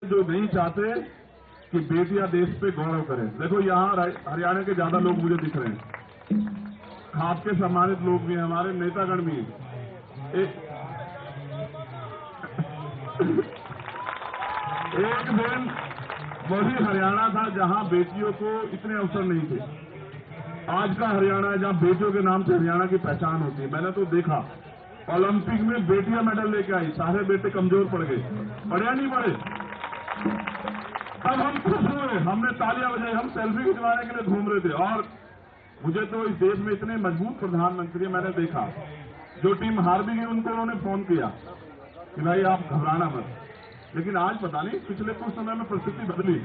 जो नहीं चाहते कि बेटियां देश पे गौरव करें। देखो यहाँ हरियाणा के ज्यादा लोग मुझे दिख रहे हैं, खास के सम्मानित लोग भी हैं, हमारे नेतागण भी हैं। एक दिन वही हरियाणा था जहां बेटियों को इतने अवसर नहीं थे। आज का हरियाणा है जहां बेटियों के नाम से हरियाणा की पहचान होती है। मैंने तो देखा ओलंपिक में बेटियां मेडल लेके आई, सारे बेटे कमजोर पड़ गए, पढ़े नहीं पढ़े। अब हम खुश हुए, हमने तालियां बजाई, हम सेल्फी खिंचवाने के लिए घूम रहे थे। और मुझे तो इस देश में इतने मजबूत प्रधानमंत्री मैंने देखा, जो टीम हार भी गई उनको उन्होंने फोन किया कि भाई आप घबराना मत। लेकिन आज पता नहीं पिछले कुछ समय में परिस्थिति बदली।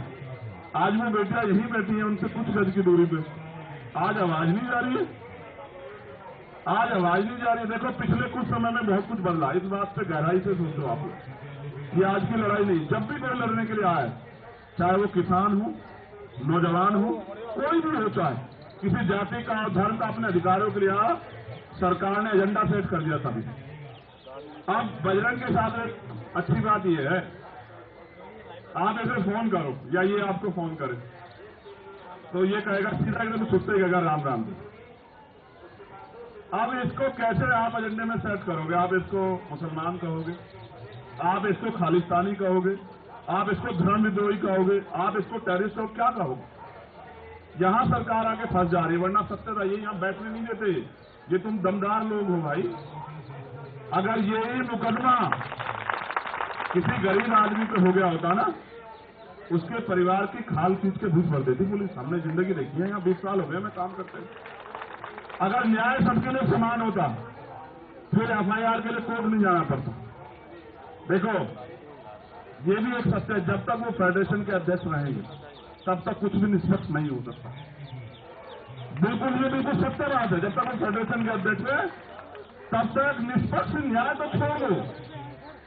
आज वो बेटियां यहीं बैठी हैं, उनसे कुछ गज की दूरी पे। आज आवाज नहीं जा रही है, आज आवाज नहीं जा रही है। देखो पिछले कुछ समय में बहुत कुछ बदला, इस बात पे गहराई से सोचो आप लोग। ये आज की लड़ाई नहीं, जब भी कोई लड़ने के लिए आए, चाहे वो किसान हो, नौजवान हो, कोई भी हो, चाहे किसी जाति का और धर्म का अपने अधिकारों के लिए आया, सरकार ने एजेंडा सेट कर दिया तभी। अब बजरंग के साथ एक अच्छी बात यह है, आप ऐसे फोन करो या ये आपको फोन करे तो ये कहेगा सीधा एकदम सुनते कहेगा राम राम। अब इसको कैसे आप एजेंडे में सेट करोगे? आप इसको मुसलमान कहोगे, आप इसको खालिस्तानी कहोगे, आप इसको धर्म विद्रोही कहोगे, आप इसको टेररिस्ट कहोगे, क्या कहोगे? यहां सरकार आके फंस जा रही है, वरना सत्य था ये यहां बैठने नहीं देते। ये तुम दमदार लोग हो भाई। अगर यही मुकदमा किसी गरीब आदमी पे हो गया होता ना, उसके परिवार की खाल खींच के घूस भर देती पुलिस। हमने जिंदगी देखी है, यहाँ 20 साल हो गए हमें काम करते हैं। अगर न्याय सबके लिए समान होता फिर एफआईआर के लिए कोर्ट नहीं जाना पड़ता। देखो ये भी एक सत्य है, जब तक वो फेडरेशन के अध्यक्ष रहेंगे तब तक कुछ भी निष्पक्ष नहीं हो सकता। बिल्कुल, ये बिल्कुल सत्य बात है। जब तक वो फेडरेशन के अध्यक्ष है तब तक निष्पक्ष न्याय तो छोड़ दो,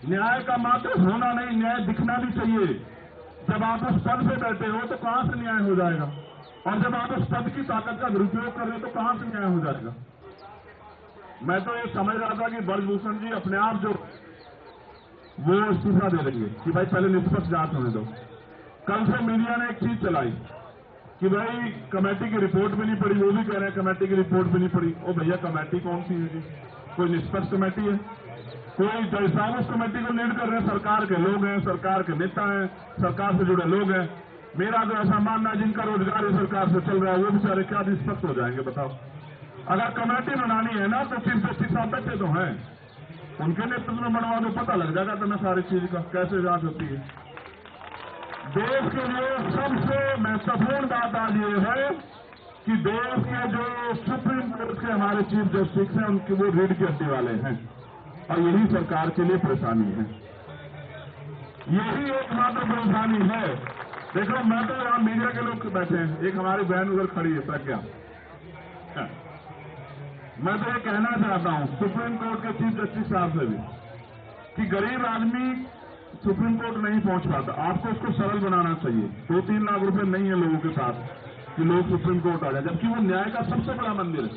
न्याय का मात्र होना नहीं, न्याय दिखना भी चाहिए। जब आप उस पद पे बैठे हो तो कहां से न्याय हो जाएगा? और जब आप उस पद की ताकत का दुरुपयोग कर रहे हो तो कहां से न्याय हो जाएगा? मैं तो ये समझ रहा था कि ब्रजभूषण जी अपने आप जो वो इस्तीफा दे देंगे कि भाई पहले निष्पक्ष जांच होने दो। कल से मीडिया ने एक चीज चलाई कि भाई कमेटी की रिपोर्ट भी नहीं पड़ी, वो भी कह रहे हैं कमेटी की रिपोर्ट भी नहीं पड़ी। ओ भैया कमेटी कौन सी है जी? कोई निष्पक्ष कमेटी है? कोई जज साहब उस कमेटी को लीड कर रहे हैं, सरकार के लोग हैं, सरकार के नेता हैं, सरकार से जुड़े लोग हैं। मेरा तो ऐसा मानना है जिनका रोजगार इस सरकार से चल रहा है वो बेचारे क्या निष्पक्ष हो जाएंगे बताओ? अगर कमेटी बनानी है ना तो चीफ जस्टिस साहब बैठे तो हैं, उनके नेतृत्व में बनवा दो, पता लग जाएगा तुम्हें सारी चीज का कैसे जांच होती है। देश के लिए सबसे महत्वपूर्ण बात आज ये है कि देश के जो सुप्रीम कोर्ट के हमारे चीफ जस्टिस हैं उनके वो रीढ़ की हड्डी वाले हैं और यही सरकार के लिए परेशानी है, यही एकमात्र परेशानी है। देखो मैं तो यहाँ मीडिया के लोग बैठे हैं, एक हमारी बहन उधर खड़ी है प्रज्ञा, मैं तो ये कहना चाहता हूँ सुप्रीम कोर्ट के चीफ जस्टिस साहब से भी कि गरीब आदमी सुप्रीम कोर्ट नहीं पहुंच पाता, आपको उसको सरल बनाना चाहिए। 2-3 लाख रुपए नहीं है लोगों के पास कि लोग सुप्रीम कोर्ट आ जाए, जबकि वो न्याय का सबसे बड़ा मंदिर है।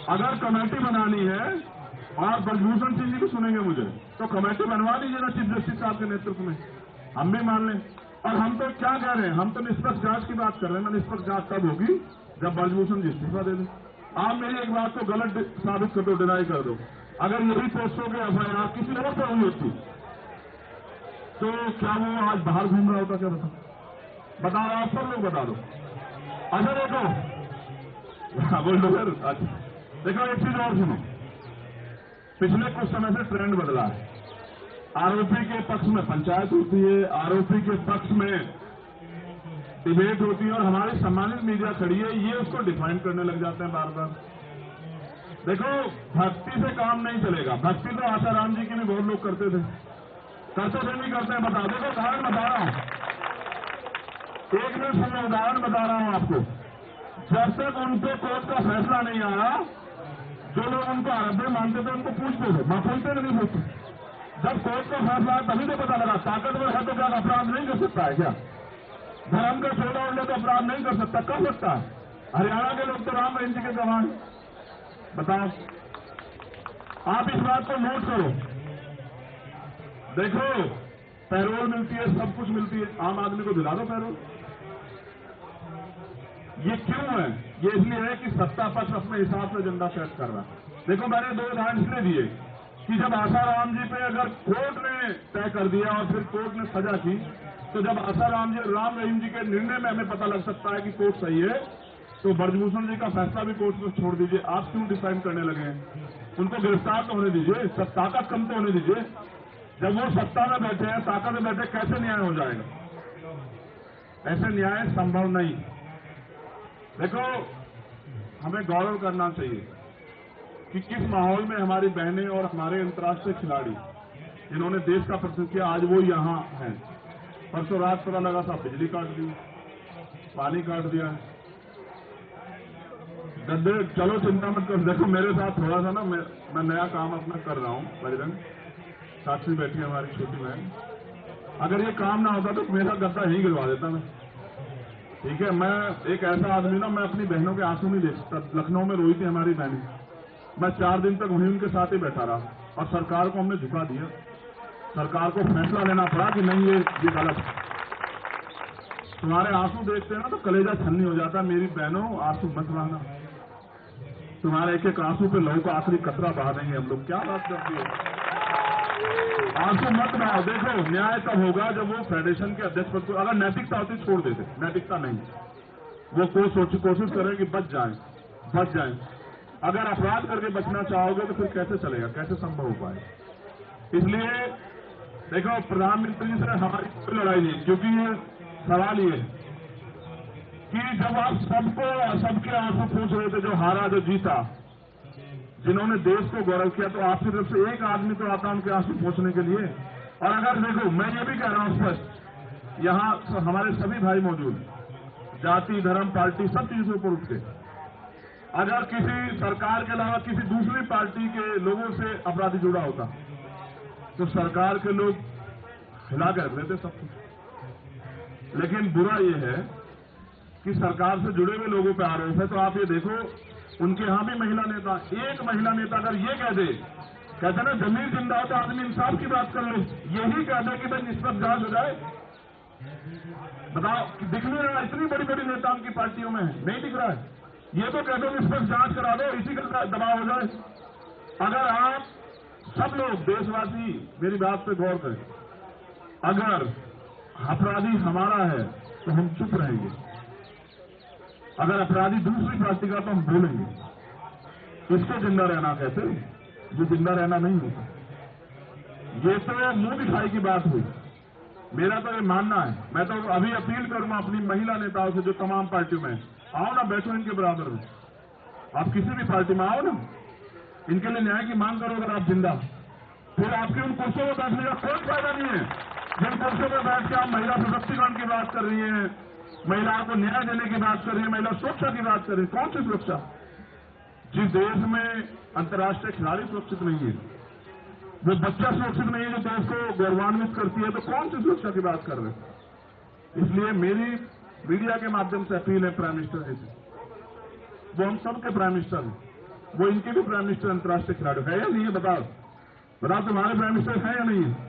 अगर कमेटी बनानी है और ब्रजभूषण सिंह जी को सुनेंगे मुझे तो कमेटी बनवा दीजिए ना चीफ जस्टिस साहब के नेतृत्व में, हम भी मान लें। और हम तो क्या कह रहे हैं, हम तो निष्पक्ष जांच की बात कर रहे हैं ना। निष्पक्ष जांच तब होगी जब ब्रजभूषण जी इस्तीफा दे दें। आप मेरी एक बात को गलत साबित कर दो, डिनाई कर दो। अगर यही पोस्टों के एफआईआर किसी और पर हुई होती तो क्या वो आज बाहर घूम रहा होता? क्या बता रहा आप सब लोग बता दो। अच्छा देखो बोल दो सर। अच्छा देखो एक चीज और सुनो, पिछले कुछ समय से ट्रेंड बदला है। आरोपी के पक्ष में पंचायत होती है, आरोपी के पक्ष में डिबेट होती है और हमारी सम्मानित मीडिया खड़ी है, ये उसको डिफाइन करने लग जाते हैं बार बार। देखो भक्ति से काम नहीं चलेगा। भक्ति तो आसाराम जी की भी बहुत लोग करते थे, नहीं करते हैं, बता दो। उदाहरण बता रहा हूं, एक मिनट समय उदाहरण बता रहा हूं आपको। जब तक उन पे कोर्ट का फैसला नहीं आया, जो लोग उनको आराध्य मानते थे उनको पूछते थे, मैं पूछते नहीं पूछते। जब कोर्ट का फैसला आया तभी तो पता लगा ताकतवर है तो क्या अपराध नहीं कर सकता है? क्या धर्म का छोड़ा उड़ने तो अपराध नहीं कर सकता? कर सकता है। हरियाणा के लोग तो राम रहीम जी के गवाह। बताओ, आप इस बात को नोट करो। देखो पैरोल मिलती है, सब कुछ मिलती है, आम आदमी को दिला दो पैरोल। ये क्यों है? ये इसलिए है कि सत्ता पक्ष अपने हिसाब से एजेंडा सेट कर रहा है। देखो, मैंने 2 उदाहरण इसलिए दिए कि जब आसाराम जी पे अगर कोर्ट ने तय कर दिया और फिर कोर्ट ने सजा की, तो जब आसाराम जी, राम रहीम जी के निर्णय में हमें पता लग सकता है कि कोर्ट सही है, तो ब्रजभूषण जी का फैसला भी कोर्ट में छोड़ दीजिए। आप क्यों डिसाइड करने लगे हैं? उनको गिरफ्तार तो होने दीजिए, सब ताकत कम तो होने दीजिए। जब वो सत्ता में बैठे हैं, ताकत में बैठे, कैसे न्याय हो जाएगा? ऐसे न्याय संभव नहीं। देखो, हमें गौरव करना चाहिए कि किस माहौल में हमारी बहनें और हमारे अंतर्राष्ट्रीय खिलाड़ी जिन्होंने देश का प्रतिनिधित्व किया, आज वो यहां हैं। परसों रात पता लगा था बिजली काट दी, पानी काट दिया। गड्ढे, चलो चिंता मत करो। देखो, मेरे साथ थोड़ा सा ना, मैं नया काम अपना कर रहा हूं। बजरंग साक्षी बैठी है हमारी छोटी बहन। अगर ये काम ना होता तो मेरा गड्ढा यहीं गिरवा देता मैं। ठीक है, मैं एक ऐसा आदमी ना, मैं अपनी बहनों के आंसू नहीं देख सकता। लखनऊ में रोई थी हमारी बहनें, मैं 4 दिन तक वहीं उनके साथ ही बैठा रहा, और सरकार को हमने झुका दिया। सरकार को फैसला लेना पड़ा कि नहीं, ये गलत है। तुम्हारे आंसू देखते हैं ना तो कलेजा छलनी हो जाता है। मेरी बहनों, आंसू मत बहाना। तुम्हारे एक एक आंसू पे लहू का आखिरी कतरा बहा देंगे हम लोग। क्या बात करती है? आंसू मत बहाओ। देखो, न्याय तब होगा जब वो फेडरेशन के अध्यक्ष पद को, अगर नैतिकता होती छोड़ देते, नैतिकता नहीं, वो कोशिश करें कि बच जाएं। अगर अपराध करके बचना चाहोगे तो फिर कैसे चलेगा, कैसे संभव हो पाए? इसलिए देखो, प्रधानमंत्री से हमारी कोई लड़ाई नहीं, क्योंकि ये सवाल ये कि जब आप सबके आंसू पूछ रहे थे, जो हारा जो जीता, जिन्होंने देश को गौरव किया, तो आपकी तरफ से एक आदमी तो आता उनके आंसू पूछने के लिए। और अगर देखो, मैं ये भी कह रहा हूं स्पष्ट, यहां हमारे सभी भाई मौजूद, जाति, धर्म, पार्टी, सब चीजों पर उठ के, अगर किसी सरकार के अलावा किसी दूसरी पार्टी के लोगों से अपराधी जुड़ा होता तो सरकार के लोग हिला कर रख देते सब कुछ। लेकिन बुरा ये है कि सरकार से जुड़े हुए लोगों पर आरोप है। तो आप ये देखो, उनके यहां भी महिला नेता, एक महिला नेता अगर ये कह दे, कहते ना जमीन जिंदा हो तो आदमी इंसाफ की बात कर लो, यही कह दे कि भाई निष्पक्ष जांच हो जाए। बताओ, दिख नहीं रहा? इतनी बड़ी बड़ी नेता उनकी पार्टियों में है, नहीं दिख रहा है। ये तो कह दो निष्पक्ष जांच करा दो, इसी का दबाव हो जाए। अगर आप सब लोग देशवासी मेरी बात पे गौर करें, अगर अपराधी हमारा है तो हम चुप रहेंगे, अगर अपराधी दूसरी पार्टी का तो हम बोलेंगे। इसको जिंदा रहना कहते, जो जिंदा रहना नहीं होता। ये तो मुंह दिखाई की बात हुई। मेरा तो ये मानना है, मैं तो अभी अपील करूंगा अपनी महिला नेताओं से जो तमाम पार्टियों में, आओ ना, बैठो इनके बराबर में। आप किसी भी पार्टी में आओ ना, इनके लिए न्याय की मांग करो। अगर आप जिंदा, फिर आपके उन कुर्सियों में बैठने का कोई फायदा नहीं है। जिन कुर्सियों में बैठ के आप महिला सशक्तिकरण की बात कर रही हैं, महिलाओं को न्याय देने की बात कर रही है, महिला सुरक्षा की बात कर रही है, कौन सी सुरक्षा? जिस देश में अंतर्राष्ट्रीय खिलाड़ी सुरक्षित नहीं है, वो बच्चा सुरक्षित नहीं है जो देश को गौरवान्वित करती है, तो कौन सी सुरक्षा की बात कर रहे हैं? इसलिए मेरी मीडिया के माध्यम से अपील है प्राइम मिनिस्टर जी से, वो हम सबके प्राइम मिनिस्टर हैं, वो इनके भी प्राइम मिनिस्टर अंतर्राष्ट्रीय खिलाड़ी है या नहीं है? बताओ तुम्हारे प्राइम मिनिस्टर है या नहीं है?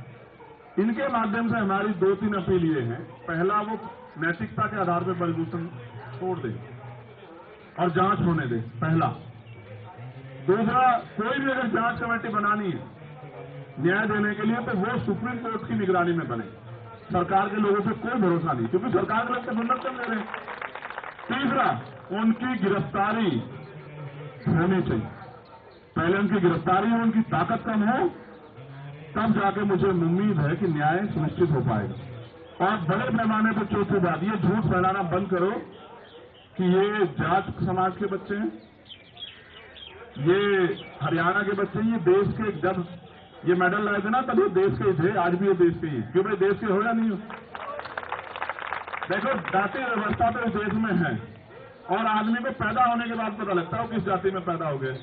इनके माध्यम से हमारी 2-3 अपील ये हैं। पहला, वो नैतिकता के आधार पर ब्रजभूषण छोड़ दे और जांच होने दे, पहला। दूसरा, कोई भी अगर जांच कमेटी बनानी है न्याय देने के लिए, तो वो सुप्रीम कोर्ट की निगरानी में बने। सरकार के लोगों पे कोई भरोसा नहीं, क्योंकि सरकार के लोग तो दुर्लक्षण ले रहे हैं। तीसरा, उनकी गिरफ्तारी होनी चाहिए। पहले उनकी गिरफ्तारी हो, उनकी ताकत कम हो, तब जाके मुझे उम्मीद है कि न्याय सुनिश्चित हो पाएगा। और बड़े पैमाने पर चौथी बात, ये झूठ फैलाना बंद करो कि ये जाट समाज के बच्चे हैं, ये हरियाणा के बच्चे हैं, ये देश के, जब ये मेडल लाए थे ना तब ये देश के ही थे, आज भी ये देश के ही। क्यों भाई, देश के हो या नहीं हो? देखो, जाति व्यवस्था तो इस देश में है, और आदमी को पैदा होने के बाद पता लगता है वो किस जाति में पैदा हो गए।